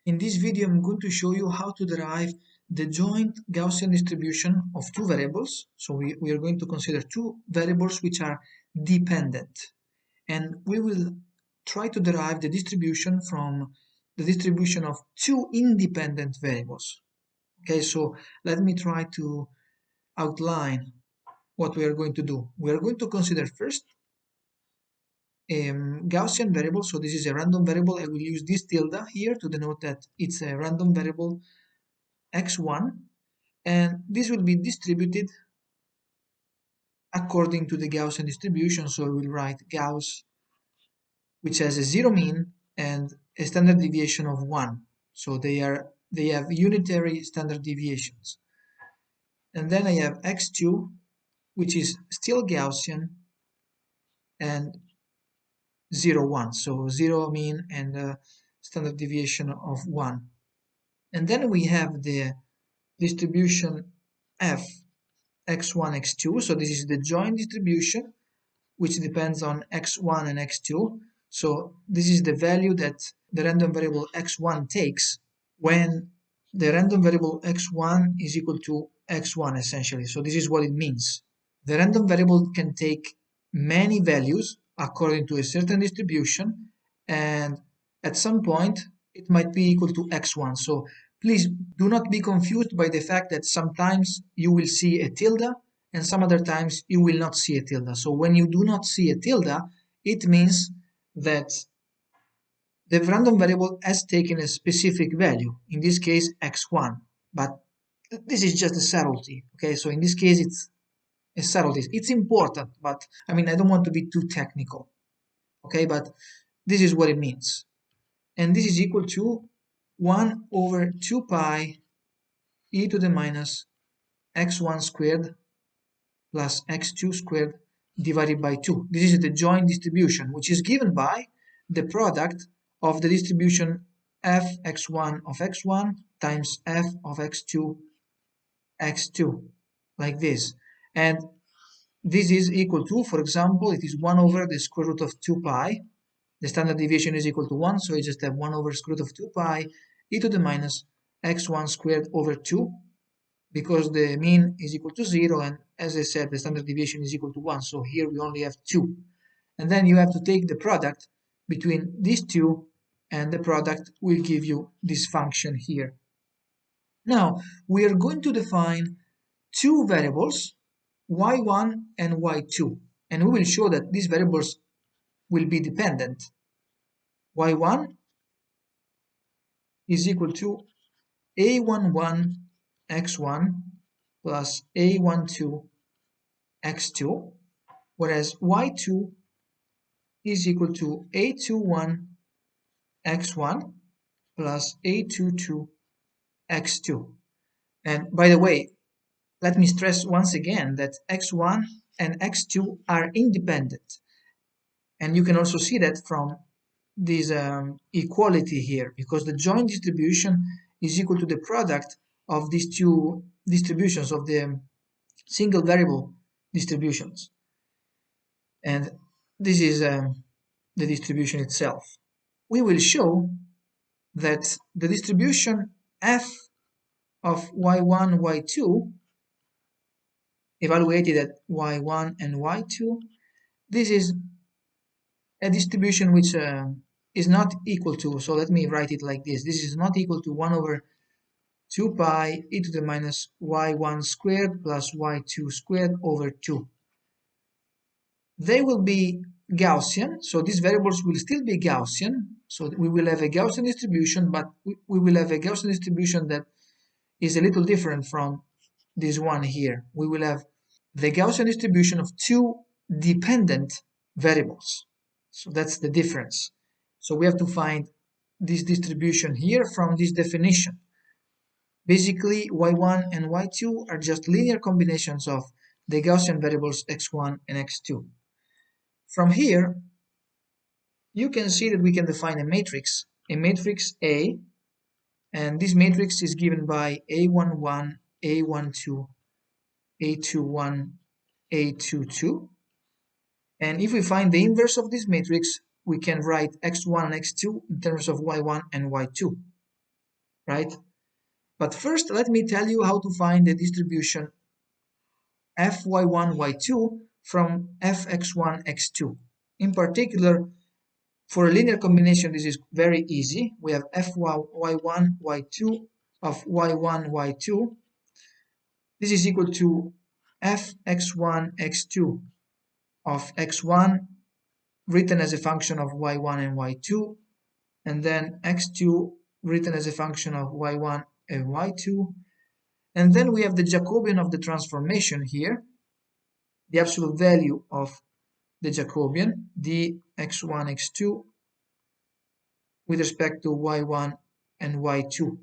In this video, I'm going to show you how to derive the joint Gaussian distribution of two variables. So we are going to consider two variables which are dependent. And we will try to derive the distribution from the distribution of two independent variables. Okay, so let me try to outline what we are going to do. We are going to consider first Gaussian variable. So this is a random variable. I will use this tilde here to denote that it's a random variable x1, and this will be distributed according to the Gaussian distribution. So we will write Gauss, which has a zero mean and a standard deviation of 1. So they have unitary standard deviations. And then I have x2, which is still Gaussian, and 0, 1. So 0 mean and a standard deviation of 1. And then we have the distribution f x1, x2. So this is the joint distribution, which depends on x1 and x2. So this is the value that the random variable x1 takes when the random variable x1 is equal to x1, essentially. So this is what it means. The random variable can take many values according to a certain distribution, and at some point it might be equal to x1. So please do not be confused by the fact that sometimes you will see a tilde and some other times you will not see a tilde. So when you do not see a tilde, it means that the random variable has taken a specific value, in this case x1, but this is just a subtlety. Okay, so in this case it's a subtlety. It's important, but I mean, I don't want to be too technical. Okay, but this is what it means. And this is equal to 1 over 2 pi e to the minus x1 squared plus x2 squared divided by 2. This is the joint distribution, which is given by the product of the distribution f x1 of x1 times f of x2 x2, like this. And this is equal to, for example, it is 1 over the square root of 2 pi. The standard deviation is equal to 1, so you just have 1 over square root of 2 pi e to the minus x1 squared over 2, because the mean is equal to 0, and as I said, the standard deviation is equal to 1, so here we only have 2. And then you have to take the product between these two, and the product will give you this function here. Now, we are going to define two variables, y1 and y2, and we will show that these variables will be dependent. y1 is equal to a11 x1 plus a12 x2, whereas y2 is equal to a21 x1 plus a22 x2. And by the way, let me stress once again that x1 and x2 are independent. And you can also see that from this equality here, because the joint distribution is equal to the product of these two distributions, of the single variable distributions. And this is the distribution itself. We will show that the distribution f of y1, y2, evaluated at y1 and y2, this is a distribution which is not equal to, so let me write it like this. This is not equal to 1 over 2 pi e to the minus y1 squared plus y2 squared over 2. They will be Gaussian, so these variables will still be Gaussian. So we will have a Gaussian distribution, but we will have a Gaussian distribution that is a little different from this one here. We will have the Gaussian distribution of two dependent variables. So that's the difference. So we have to find this distribution here from this definition. Basically, y1 and y2 are just linear combinations of the Gaussian variables x1 and x2. From here, you can see that we can define a matrix A, and this matrix is given by a11, a12, a21, a22. And if we find the inverse of this matrix, we can write x1 and x2 in terms of y1 and y2. right? But first, let me tell you how to find the distribution fy1, y2 from fx1, x2. In particular, for a linear combination, this is very easy. We have fy1, y2 of y1, y2. This is equal to fx1, x2 of x1 written as a function of y1 and y2, and then x2 written as a function of y1 and y2. And then we have the Jacobian of the transformation here, the absolute value of the Jacobian, dx1, x2, with respect to y1 and y2.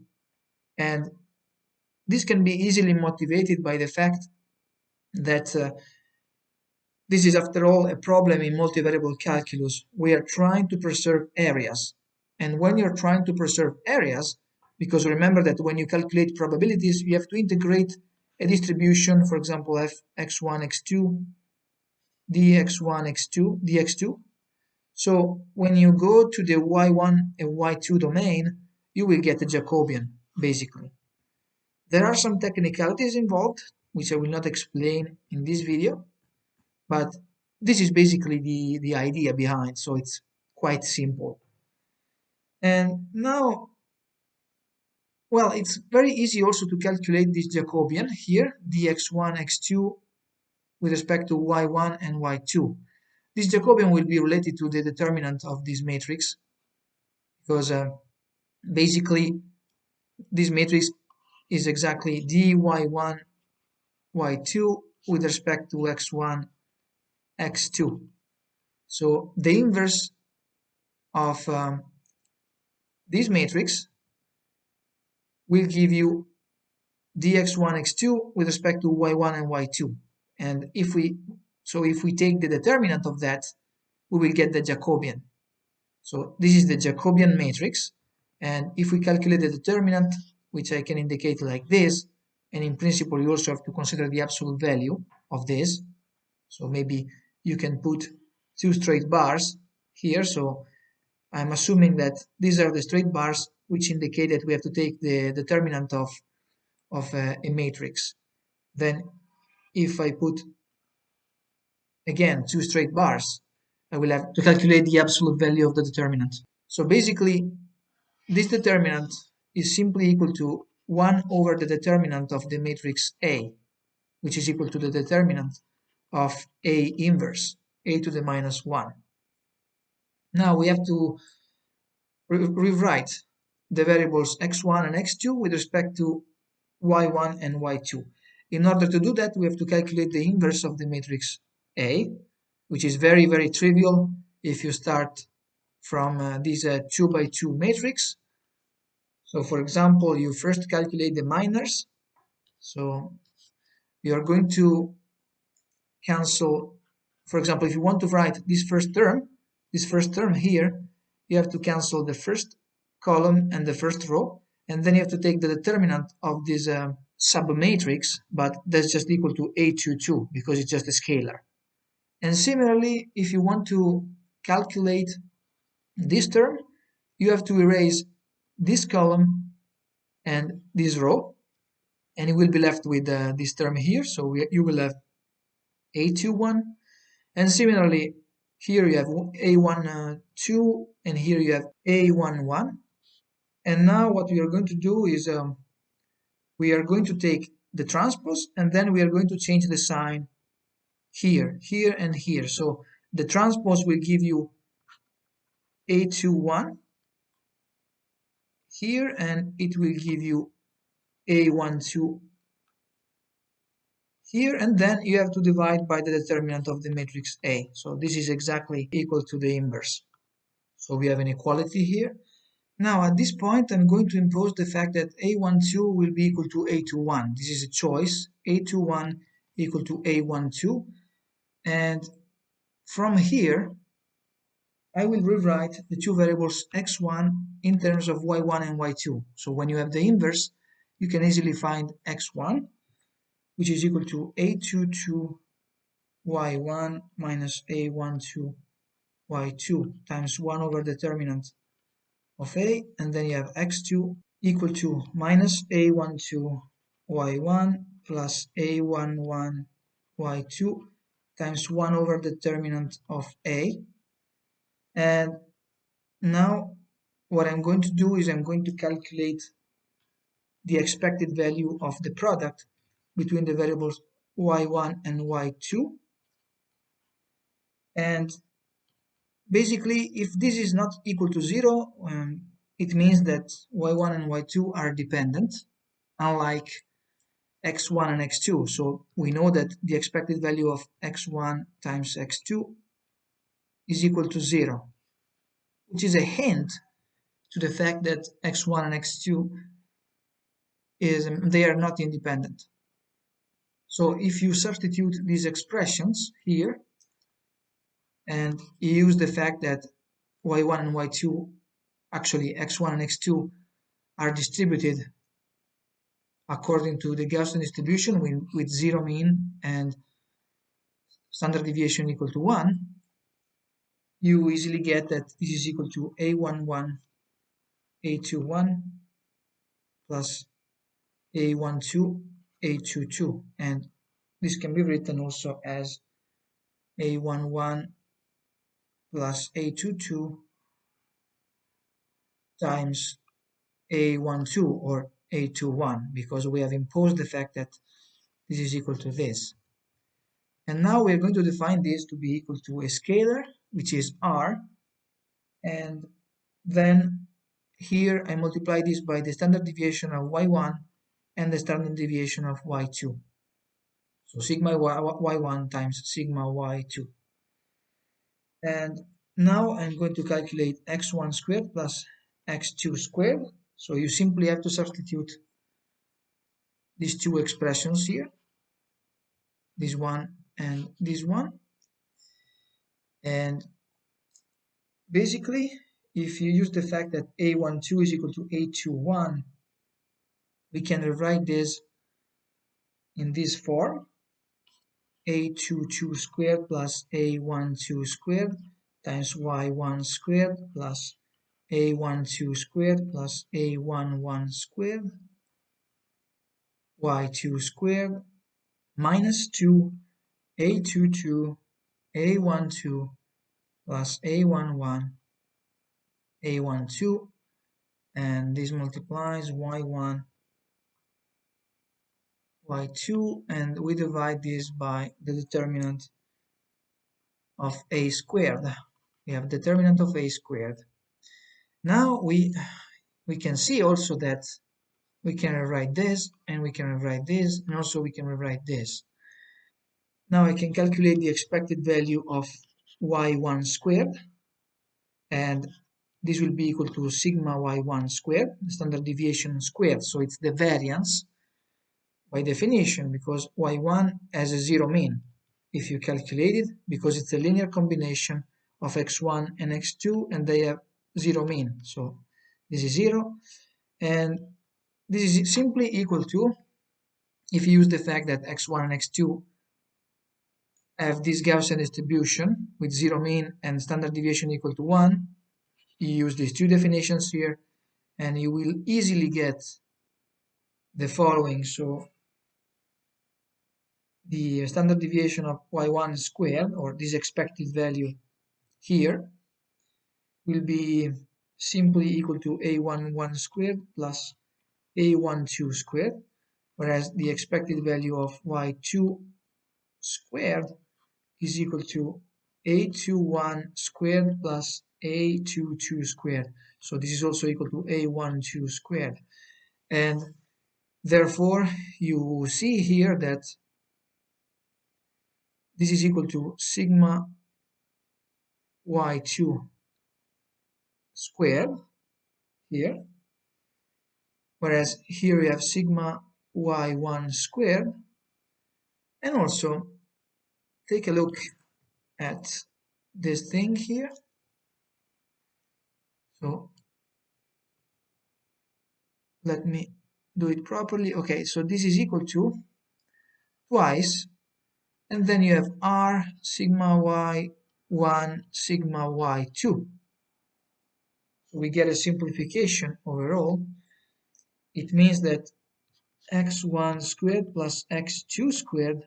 And this can be easily motivated by the fact that this is, after all, a problem in multivariable calculus. We are trying to preserve areas. And when you're trying to preserve areas, because remember that when you calculate probabilities, you have to integrate a distribution, for example, fx1, x2, dx1, x2, dx2. So when you go to the y1 and y2 domain, you will get a Jacobian, basically. There are some technicalities involved, which I will not explain in this video, but this is basically the idea behind, so it's quite simple. And now, well, it's very easy also to calculate this Jacobian here, dx1, x2, with respect to y1 and y2. This Jacobian will be related to the determinant of this matrix, because basically this matrix is exactly dy1, y2 with respect to x1, x2. So the inverse of this matrix will give you dx1, x2 with respect to y1 and y2. And if we take the determinant of that, we will get the Jacobian. So this is the Jacobian matrix. And if we calculate the determinant, which I can indicate like this, and in principle you also have to consider the absolute value of this. So maybe you can put two straight bars here. So I'm assuming that these are the straight bars which indicate that we have to take the determinant of a matrix. Then if I put again two straight bars, I will have to calculate the absolute value of the determinant. So basically this determinant is simply equal to 1 over the determinant of the matrix A, which is equal to the determinant of A inverse, A to the minus 1. Now we have to rewrite the variables x1 and x2 with respect to y1 and y2. In order to do that, we have to calculate the inverse of the matrix A, which is very, very trivial if you start from this 2 by 2 matrix. So for example, you first calculate the minors. So you are going to cancel, for example, if you want to write this first term here, you have to cancel the first column and the first row, and then you have to take the determinant of this submatrix, but that's just equal to A22 because it's just a scalar. And similarly, if you want to calculate this term, you have to erase this column and this row, and you will be left with this term here. So you will have A21, and similarly here you have A12, and here you have A11. And now what we are going to do is we are going to take the transpose, and then we are going to change the sign here, here, and here. So the transpose will give you A21 here, and it will give you A12 here, and then you have to divide by the determinant of the matrix A. So this is exactly equal to the inverse. So we have an equality here. Now at this point I'm going to impose the fact that A12 will be equal to A21. This is a choice. A21 equal to A12. And from here I will rewrite the two variables x1 in terms of y1 and y2. So when you have the inverse, you can easily find x1, which is equal to A22 y1 minus A12 y2 times 1 over determinant of A, and then you have x2 equal to minus a12 y1 plus a11 y2 times 1 over determinant of a. And now what I'm going to do is I'm going to calculate the expected value of the product between the variables y1 and y2. And basically, if this is not equal to 0, it means that y1 and y2 are dependent, unlike x1 and x2. So we know that the expected value of x1 times x2 is equal to 0, which is a hint to the fact that x1 and x2 they are not independent. So if you substitute these expressions here and you use the fact that y1 and y2, actually x1 and x2, are distributed according to the Gaussian distribution with zero mean and standard deviation equal to 1, you easily get that this is equal to a11 a21 plus a12 a22, and this can be written also as a11 plus a22 times a12 or a21, because we have imposed the fact that this is equal to this. And now we're going to define this to be equal to a scalar, which is r, and then here I multiply this by the standard deviation of y1 and the standard deviation of y2. So sigma y1 times sigma y2. And now I'm going to calculate x1 squared plus x2 squared. So you simply have to substitute these two expressions here, this one and this one. And basically, if you use the fact that a12 is equal to a21, we can rewrite this in this form: a22 squared plus a12 squared times y1 squared plus a12 squared plus a11 squared y2 squared minus 2 a22 a12 plus a11 a12, and this multiplies y1 y2, and we divide this by the determinant of a squared. We have determinant of a squared. Now we can see also that we can rewrite this, and we can rewrite this, and also we can rewrite this. Now I can calculate the expected value of y1 squared, and this will be equal to sigma y1 squared, the standard deviation squared, so it's the variance by definition, because y1 has a zero mean if you calculate it, because it's a linear combination of x1 and x2 and they have zero mean. So this is 0, and this is simply equal to, if you use the fact that x1 and x2 have this Gaussian distribution with zero mean and standard deviation equal to 1, you use these two definitions here and you will easily get the following. So the standard deviation of y1 squared, or this expected value here, will be simply equal to a11 squared plus a12 squared, whereas the expected value of y2 squared is equal to a21 squared plus a22 squared. So this is also equal to a12 squared. And therefore, you see here that this is equal to sigma y2 squared here, whereas here we have sigma y1 squared. And also take a look at this thing here. So let me do it properly. Okay, so this is equal to twice, and then you have r sigma y1 sigma y2. So we get a simplification overall, it means that x1 squared plus x2 squared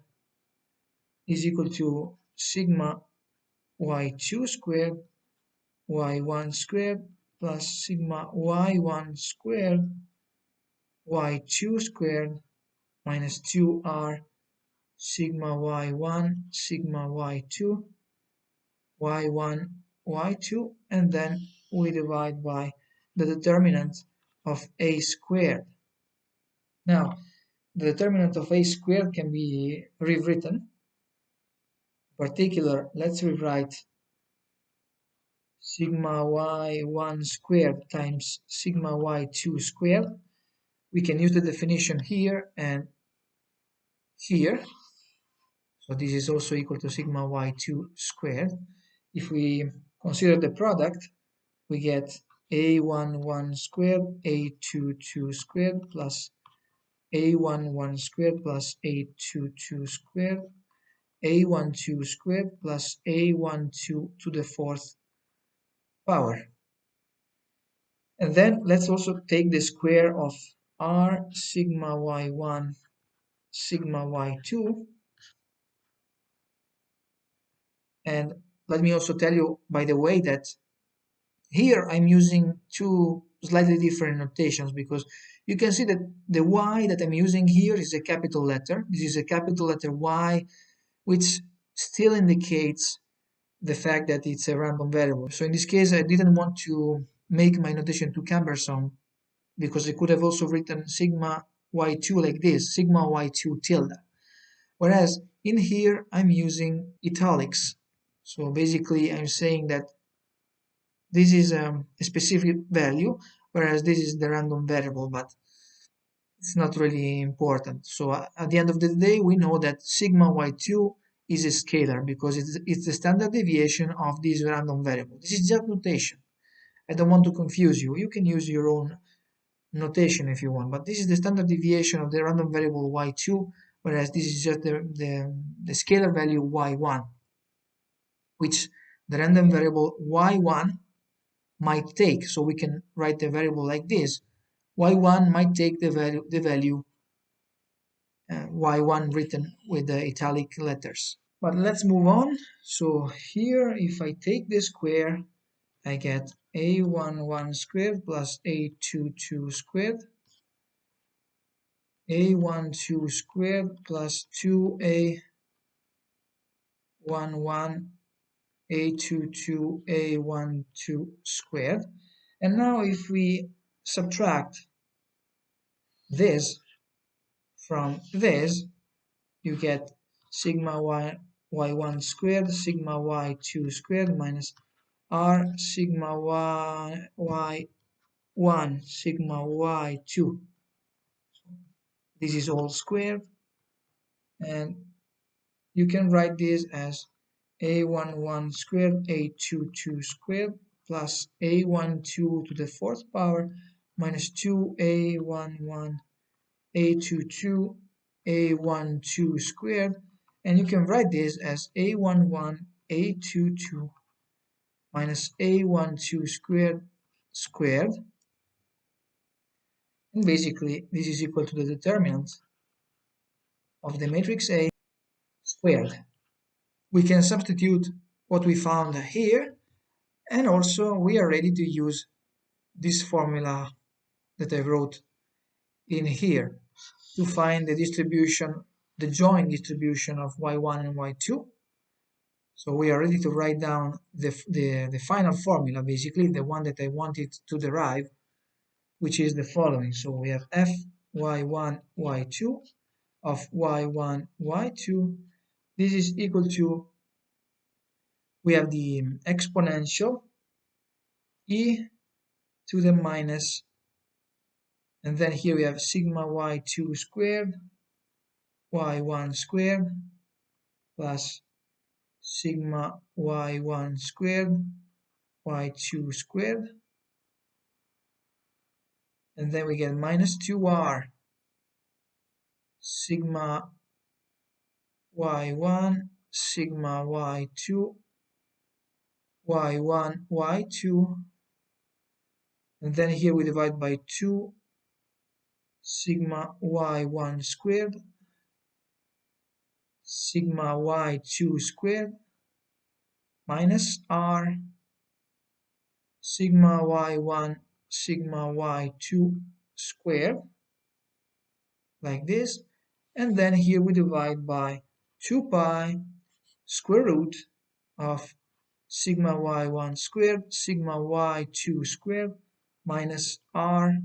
is equal to sigma y2 squared y1 squared plus sigma y1 squared y2 squared minus 2r sigma y1 sigma y2 y1 y2, and then we divide by the determinant of a squared. Now the determinant of a squared can be rewritten. In particular, let's rewrite sigma y1 squared times sigma y2 squared. We can use the definition here and here. So this is also equal to sigma y2 squared. If we consider the product, we get a11 squared, a22 squared plus a11 squared plus a22 squared, a12 squared plus a12 to the fourth power. And then let's also take the square of r sigma y1 sigma y2. And let me also tell you, by the way, that here I'm using two slightly different notations, because you can see that the y that I'm using here is a capital letter. This is a capital letter y, which still indicates the fact that it's a random variable. So in this case, I didn't want to make my notation too cumbersome, because I could have also written sigma y2 like this, sigma y2 tilde. Whereas in here, I'm using italics. So basically, I'm saying that this is a specific value, whereas this is the random variable, but it's not really important. So at the end of the day, we know that sigma y2 is a scalar, because it's the standard deviation of this random variable. This is just notation. I don't want to confuse you. You can use your own notation if you want, but this is the standard deviation of the random variable y2, whereas this is just the scalar value y1, which the random variable y1 might take. So we can write the variable like this: y1 might take the value y1 written with the italic letters. But let's move on. So here, if I take the square, I get a11 squared plus a22 squared, a12 squared plus 2a11 a22 a12 squared. And now if we subtract this from this, you get sigma y1 squared sigma y2 squared minus r sigma y1 sigma y2. This is all squared, and you can write this as a11 squared a22 squared plus a12 to the fourth power minus 2a11 a22 a12 squared, and you can write this as a11 a22 minus a12 squared, and basically this is equal to the determinant of the matrix A squared. We can substitute what we found here, and also we are ready to use this formula that I wrote in here to find the distribution, the joint distribution of y1 and y2. So we are ready to write down the final formula, basically the one that I wanted to derive, which is the following. So we have f y1 y2 of y1 y2. This is equal to, we have the exponential e to the minus, and then here we have sigma y2 squared y1 squared plus sigma y1 squared y2 squared, and then we get minus 2r sigma y1 sigma y2 y1 y2, and then here we divide by 2 sigma y1 squared, sigma y2 squared, minus r, sigma y1, sigma y2 squared, like this. And then here we divide by 2 pi square root of sigma y1 squared, sigma y2 squared, minus r,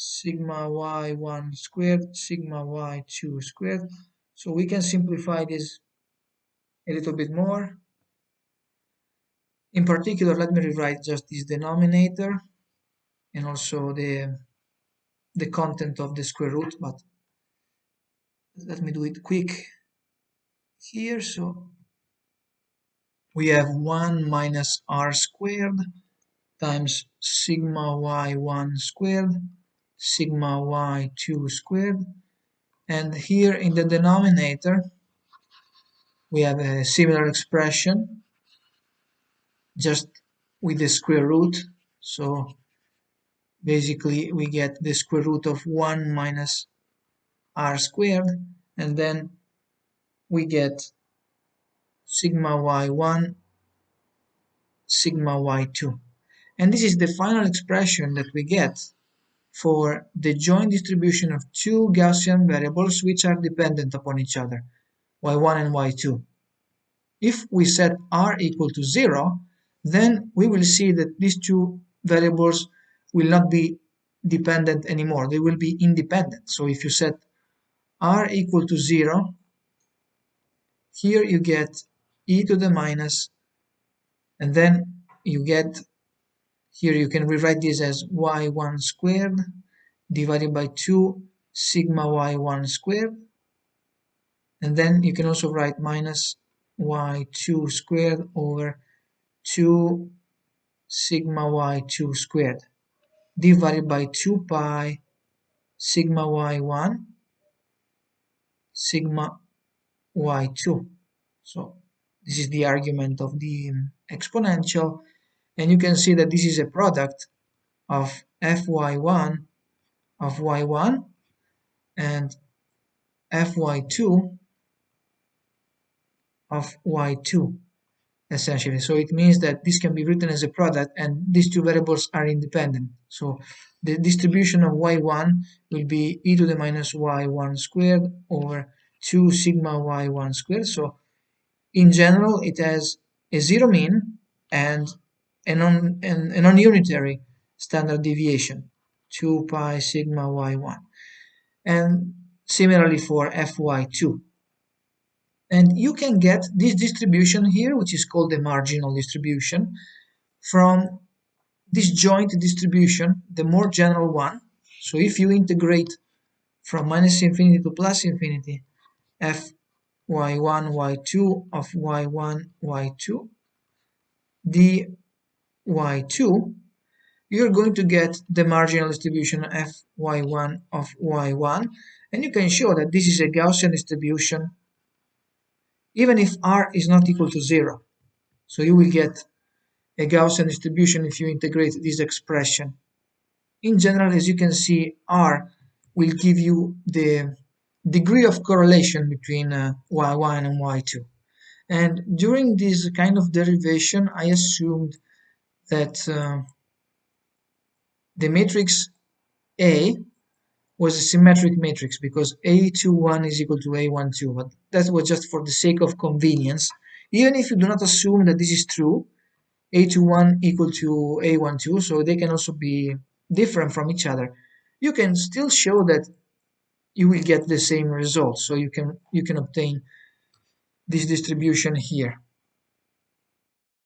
sigma y1 squared, sigma y2 squared. So we can simplify this a little bit more. In particular, let me rewrite just this denominator and also the content of the square root, but let me do it quick here. So we have 1 minus r squared times sigma y1 squared, sigma y2 squared, and here in the denominator we have a similar expression just with the square root. So basically we get the square root of 1 minus r squared, and then we get sigma y1, sigma y2. And this is the final expression that we get for the joint distribution of two Gaussian variables which are dependent upon each other, y1 and y2. If we set r equal to 0, then we will see that these two variables will not be dependent anymore. They will be independent. So if you set r equal to 0, here you get e to the minus, and then you get, here you can rewrite this as y1 squared divided by 2 sigma y1 squared, and then you can also write minus y2 squared over 2 sigma y2 squared divided by 2 pi sigma y1 sigma y2. So this is the argument of the exponential, and you can see that this is a product of fy1 of y1 and fy2 of y2, essentially. So it means that this can be written as a product and these two variables are independent. So the distribution of y1 will be e to the minus y1 squared over 2 sigma y1 squared. So in general it has a zero mean and a non-unitary standard deviation, 2 pi sigma y1, and similarly for fy2. And you can get this distribution here, which is called the marginal distribution, from this joint distribution, the more general one. So if you integrate from minus infinity to plus infinity f y1 y2 of y1 y2 dy2, you're going to get the marginal distribution f y1 of y1, and you can show that this is a Gaussian distribution even if r is not equal to 0. So you will get a Gaussian distribution if you integrate this expression. In general, as you can see, r will give you the degree of correlation between y1 and y2. And during this kind of derivation, I assumed that the matrix A was a symmetric matrix because A21 is equal to A12, but that was just for the sake of convenience. Even if you do not assume that this is true, A21 equal to A12, so they can also be different from each other, you can still show that you will get the same result. So you can obtain this distribution here.